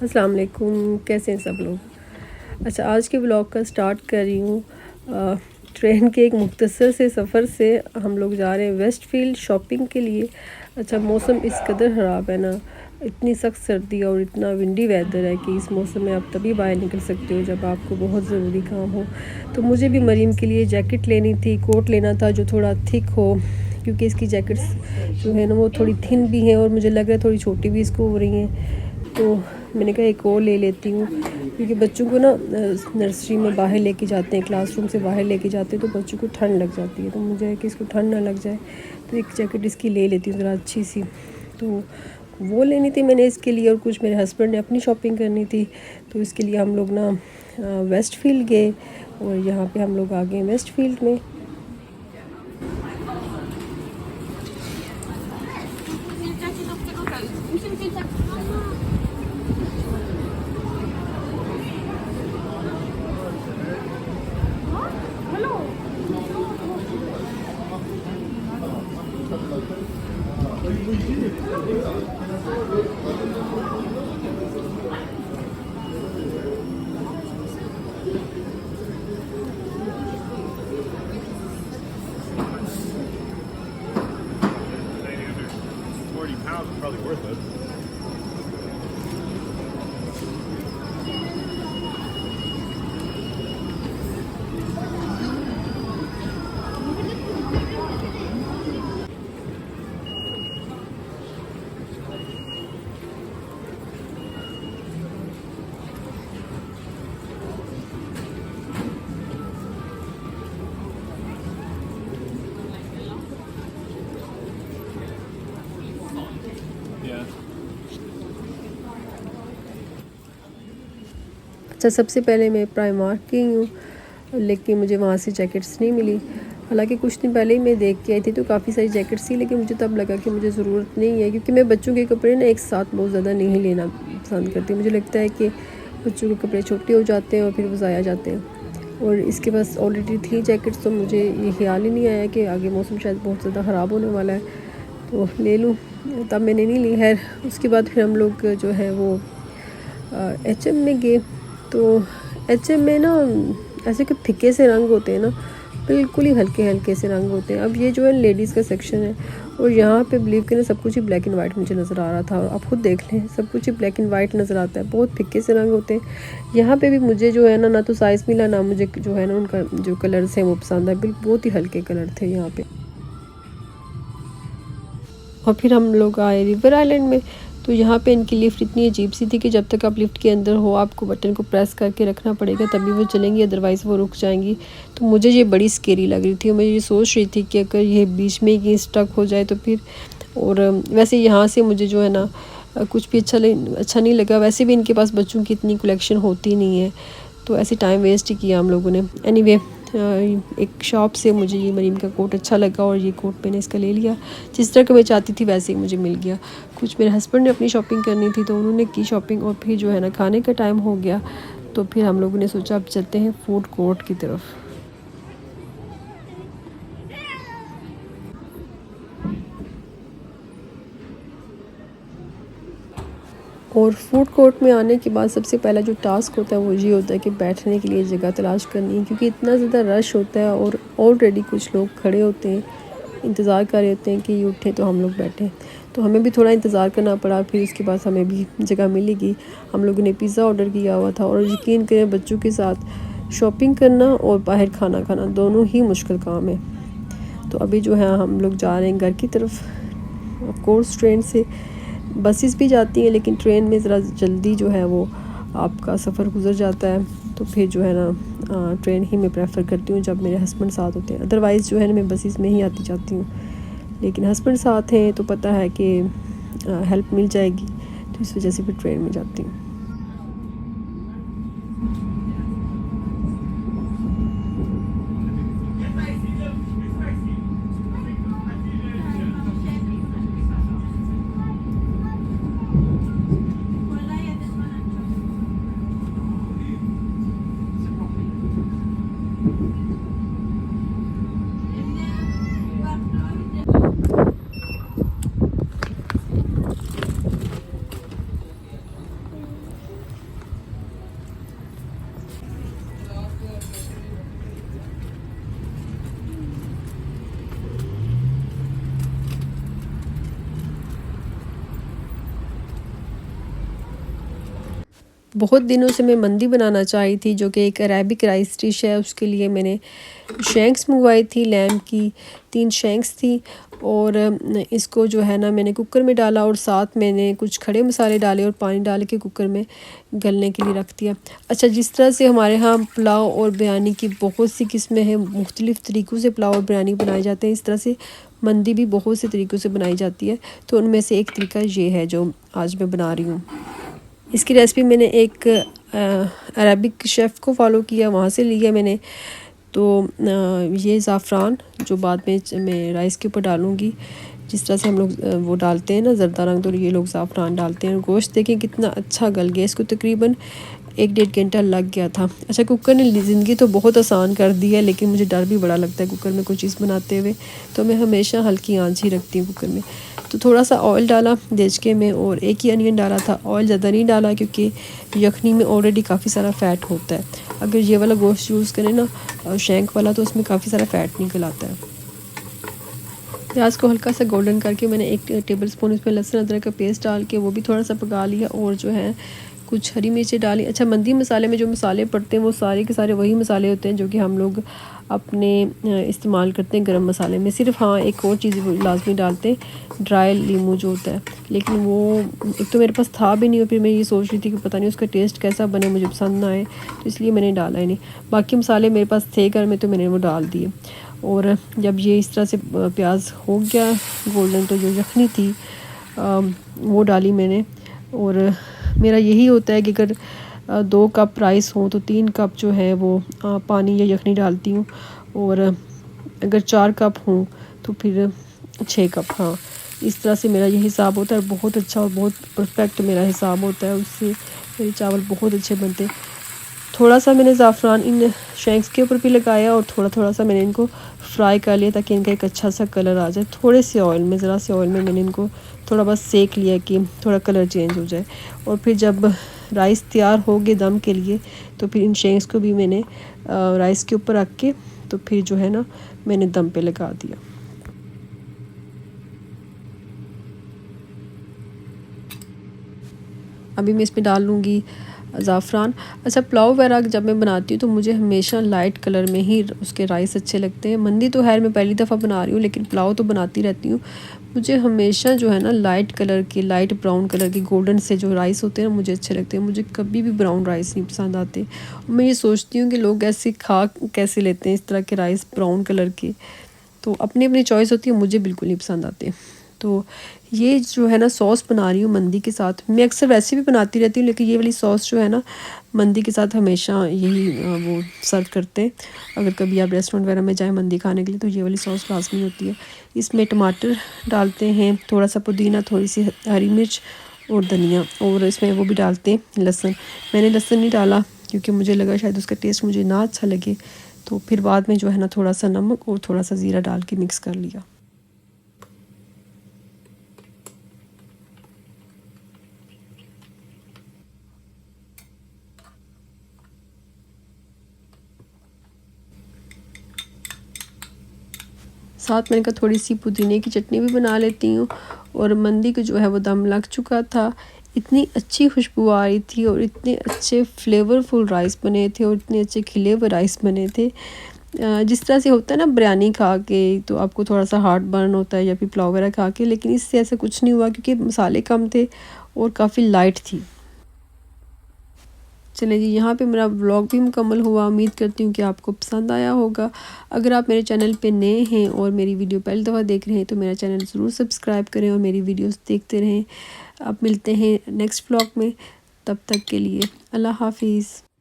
अस्सलाम वालेकुम, कैसे हैं सब लोग। अच्छा, आज के ब्लॉग का स्टार्ट कर रही हूँ ट्रेन के एक मुख्तसर से सफ़र से। हम लोग जा रहे हैं वेस्टफील्ड शॉपिंग के लिए। अच्छा, मौसम इस कदर ख़राब है ना, इतनी सख्त सर्दी और इतना विंडी वेदर है कि इस मौसम में आप तभी बाहर निकल सकते हो जब आपको बहुत ज़रूरी काम हो। तो मुझे भी मरीम के लिए जैकेट लेनी थी, कोट लेना था जो थोड़ा थिक हो, क्योंकि इसकी जैकेट्स जो है ना वो थोड़ी थिन भी हैं और मुझे लग रहा है थोड़ी छोटी भी इसको हो रही हैं। तो मैंने कहा एक और ले लेती हूँ, क्योंकि बच्चों को ना नर्सरी में बाहर लेके जाते हैं, क्लासरूम से बाहर लेके जाते हैं तो बच्चों को ठंड लग जाती है। तो मुझे है कि इसको ठंड ना लग जाए, तो एक जैकेट इसकी ले लेती हूँ ज़रा अच्छी सी। तो वो लेनी थी मैंने इसके लिए, और कुछ मेरे हस्बैंड ने अपनी शॉपिंग करनी थी। तो इसके लिए हम लोग ना वेस्टफील्ड गए, और यहाँ पे हम लोग आ गए वेस्टफील्ड में। £40 is probably worth it. Yeah. अच्छा, सबसे पहले मैं प्राइमार्क गई हूँ, लेकिन मुझे वहाँ से जैकेट्स नहीं मिली। हालांकि कुछ दिन पहले ही मैं देख के आई थी तो काफ़ी सारी जैकेट्स थी, लेकिन मुझे तब लगा कि मुझे ज़रूरत नहीं है, क्योंकि मैं बच्चों के कपड़े ना एक साथ बहुत ज़्यादा नहीं लेना पसंद करती। मुझे लगता है कि बच्चों के कपड़े छोटे हो जाते हैं और फिर वो ज़ाया जाते हैं। और इसके पास ऑलरेडी थी जैकेट्स, तो मुझे ये ख्याल ही नहीं आया कि आगे मौसम शायद बहुत ज़्यादा ख़राब होने वाला है तो ले लूँ, तब मैंने नहीं ली। खैर, उसके बाद फिर हम लोग जो है वो HM में गए। तो HM में ना ऐसे कि फिके से रंग होते हैं ना, बिल्कुल ही हल्के हल्के से रंग होते हैं। अब ये जो है लेडीज़ का सेक्शन है, और यहाँ पे बिलीव करें सब कुछ ही ब्लैक एंड वाइट मुझे नज़र आ रहा था। आप खुद देख लें, सब कुछ ही ब्लैक एंड वाइट नज़र आता है, बहुत फिके से रंग होते हैं। यहाँ पे भी मुझे जो है ना तो साइज़ मिला ना मुझे जो है ना उनका जो कलर्स हैं वो पसंद है, बिल्कुल बहुत ही हल्के कलर थे यहाँ पे। और फिर हम लोग आए रिवर आइलैंड में। तो यहाँ पे इनकी लिफ्ट इतनी अजीब सी थी कि जब तक आप लिफ्ट के अंदर हो आपको बटन को प्रेस करके रखना पड़ेगा, तभी वो चलेंगी, अदरवाइज़ वो रुक जाएंगी। तो मुझे ये बड़ी स्केरी लग रही थी, और मैं ये सोच रही थी कि अगर ये बीच में ही स्टक हो जाए तो फिर। और वैसे यहाँ से मुझे जो है ना कुछ भी अच्छा नहीं लगा। वैसे भी इनके पास बच्चों की इतनी कलेक्शन होती नहीं है, तो ऐसे टाइम वेस्ट ही किया हम लोगों ने। एनीवे, एक शॉप से मुझे ये मरीम का कोट अच्छा लगा, और ये कोट मैंने इसका ले लिया। जिस तरह का मैं चाहती थी वैसे ही मुझे मिल गया। कुछ मेरे हस्बैंड ने अपनी शॉपिंग करनी थी तो उन्होंने की शॉपिंग, और फिर जो है ना खाने का टाइम हो गया, तो फिर हम लोगों ने सोचा अब चलते हैं फूड कोर्ट की तरफ। और फूड कोर्ट में आने के बाद सबसे पहला जो टास्क होता है वो ये होता है कि बैठने के लिए जगह तलाश करनी है, क्योंकि इतना ज़्यादा रश होता है और ऑलरेडी कुछ लोग खड़े होते हैं, इंतज़ार कर रहे होते हैं कि ये उठें तो हम लोग बैठें। तो हमें भी थोड़ा इंतज़ार करना पड़ा, फिर उसके बाद हमें भी जगह मिलेगी। हम लोगों ने पिज़्ज़ा ऑर्डर किया हुआ था, और यकीन करें बच्चों के साथ शॉपिंग करना और बाहर खाना खाना दोनों ही मुश्किल काम है। तो अभी जो है हम लोग जा रहे हैं घर की तरफ। ऑफ कोर्स ट्रेन से बसेस भी जाती हैं, लेकिन ट्रेन में ज़रा जल्दी जो है वो आपका सफ़र गुजर जाता है। तो फिर जो है ना ट्रेन ही मैं प्रेफर करती हूँ जब मेरे हस्बैंड साथ होते हैं। अदरवाइज़ जो है ना मैं बसेस में ही आती जाती हूँ, लेकिन हस्बैंड साथ हैं तो पता है कि हेल्प मिल जाएगी, तो इस वजह से फिर ट्रेन में जाती हूँ। बहुत दिनों से मैं मंदी बनाना चाही थी, जो कि एक अरेबिक राइस डिश है। उसके लिए मैंने शैंक्स मंगवाई थी, लैम की 3 शैंक्स थी। और इसको जो है ना मैंने कुकर में डाला और साथ मैंने कुछ खड़े मसाले डाले और पानी डाल के कुकर में गलने के लिए रख दिया। अच्छा, जिस तरह से हमारे यहाँ पुलाव और बिरयानी की बहुत सी किस्में हैं, मुख्तलिफ़ तरीक़ों से पुलाव और बिरयानी बनाए जाते हैं, इस तरह से मंदी भी बहुत से तरीक़ों से बनाई जाती है। तो उनमें से एक तरीका ये है जो आज मैं बना रही हूँ। इसकी रेसिपी मैंने एक अरबिक शेफ़ को फॉलो किया, वहाँ से लिया मैंने। तो ये ज़ाफ़रान जो बाद में मैं राइस के ऊपर डालूँगी, जिस तरह से हम लोग वो डालते हैं ना ज़रदा रंग, तो ये लोग ज़ाफ़रान डालते हैं। गोश्त देखें कितना अच्छा गल गया, इसको तकरीबन 1-1.5 घंटा लग गया था। अच्छा, कुकर ने ज़िंदगी तो बहुत आसान कर दी है, लेकिन मुझे डर भी बड़ा लगता है कुकर में कोई चीज़ बनाते हुए, तो मैं हमेशा हल्की आंच ही रखती हूँ कुकर में। तो थोड़ा सा ऑयल डाला देचके में और एक ही अनियन डाला था। ऑयल ज़्यादा नहीं डाला क्योंकि यखनी में ऑलरेडी काफ़ी सारा फ़ैट होता है। अगर ये वाला गोश्त यूज़ करें ना शैंक वाला, तो उसमें काफ़ी सारा फ़ैट निकल आता है। प्याज को हल्का सा गोल्डन करके मैंने 1 टेबलस्पून इसमें लहसुन अदरक का पेस्ट डाल के वो भी थोड़ा सा पका लिया और जो है कुछ हरी मिर्चें डाली। अच्छा, मंदी मसाले में जो मसाले पड़ते हैं वो सारे के सारे वही मसाले होते हैं जो कि हम लोग अपने इस्तेमाल करते हैं गरम मसाले में। सिर्फ हाँ, एक और चीज़ लाजमी डालते हैं, ड्राई लीमू जो होता है, लेकिन वो एक तो मेरे पास था भी नहीं और फिर मैं ये सोच रही थी कि पता नहीं उसका टेस्ट कैसा बने, मुझे पसंद ना आए, तो इसलिए मैंने डाला ही नहीं। बाकी मसाले मेरे पास थे घर में, तो मैंने वो डाल दिए। और जब ये इस तरह से प्याज हो गया गोल्डन, तो जो यखनी थी वो डाली मैंने। और मेरा यही होता है कि अगर 2 कप राइस हो तो 3 कप जो है वो पानी या यखनी डालती हूँ, और अगर 4 कप हों तो फिर 6 कप। हाँ, इस तरह से मेरा ये हिसाब होता है। बहुत अच्छा और बहुत परफेक्ट मेरा हिसाब होता है, उससे मेरे चावल बहुत अच्छे बनते हैं। थोड़ा सा मैंने ज़ाफ़रान इन शैंक्स के ऊपर भी लगाया और थोड़ा थोड़ा सा मैंने इनको फ्राई कर लिया ताकि इनका एक अच्छा सा कलर आ जाए। थोड़े से ऑयल में, ज़रा से ऑयल में मैंने इनको थोड़ा बस सेक लिया कि थोड़ा कलर चेंज हो जाए। और फिर जब राइस तैयार हो गए दम के लिए, तो फिर इन शैंक्स को भी मैंने राइस के ऊपर रख के तो फिर जो है ना मैंने दम पे लगा दिया। अभी मैं इसमें डाल लूँगी ज़ाफ़रान। अच्छा, पुलाव वगैरह जब मैं बनाती हूँ तो मुझे हमेशा लाइट कलर में ही उसके राइस अच्छे लगते हैं। मंदी तो खैर मैं पहली दफ़ा बना रही हूँ, लेकिन पुलाव तो बनाती रहती हूँ। मुझे हमेशा जो है ना लाइट कलर के, लाइट ब्राउन कलर के गोल्डन से जो राइस होते हैं ना मुझे अच्छे लगते हैं। मुझे कभी भी ब्राउन राइस नहीं पसंद आते। मैं ये सोचती हूँ कि लोग ऐसे खा कैसे लेते हैं इस तरह के राइस ब्राउन कलर के, तो अपनी अपनी चॉइस होती है, मुझे बिल्कुल नहीं पसंद आते। तो ये जो है ना सॉस बना रही हूँ मंदी के साथ। मैं अक्सर वैसे भी बनाती रहती हूँ, लेकिन ये वाली सॉस जो है ना मंदी के साथ हमेशा यही वो सर्व करते हैं। अगर कभी आप रेस्टोरेंट वगैरह में जाएं मंदी खाने के लिए, तो ये वाली सॉस लाजमी होती है। इसमें टमाटर डालते हैं, थोड़ा सा पुदीना, थोड़ी सी हरी मिर्च और धनिया, और इसमें वो भी डालते हैं लहसुन। मैंने लहसुन नहीं डाला क्योंकि मुझे लगा शायद उसका टेस्ट मुझे ना अच्छा लगे, तो फिर बाद में जो है ना थोड़ा सा नमक और थोड़ा सा ज़ीरा डाल के मिक्स कर लिया। साथ मैंने कहा थोड़ी सी पुदीने की चटनी भी बना लेती हूँ। और मंदी को जो है वो दम लग चुका था। इतनी अच्छी खुशबू आ रही थी और इतने अच्छे फ्लेवरफुल राइस बने थे और इतने अच्छे खिले हुए राइस बने थे। जिस तरह से होता है ना बिरयानी खा के तो आपको थोड़ा सा हार्ट बर्न होता है या फिर पुलाव वगैरह खा के, लेकिन इससे ऐसा कुछ नहीं हुआ क्योंकि मसाले कम थे और काफ़ी लाइट थी। चलिए जी, यहाँ पे मेरा व्लॉग भी मुकम्मल हुआ। उम्मीद करती हूँ कि आपको पसंद आया होगा। अगर आप मेरे चैनल पे नए हैं और मेरी वीडियो पहली दफ़ा देख रहे हैं तो मेरा चैनल ज़रूर सब्सक्राइब करें और मेरी वीडियोस देखते रहें। अब मिलते हैं नेक्स्ट व्लॉग में, तब तक के लिए अल्लाह हाफिज़।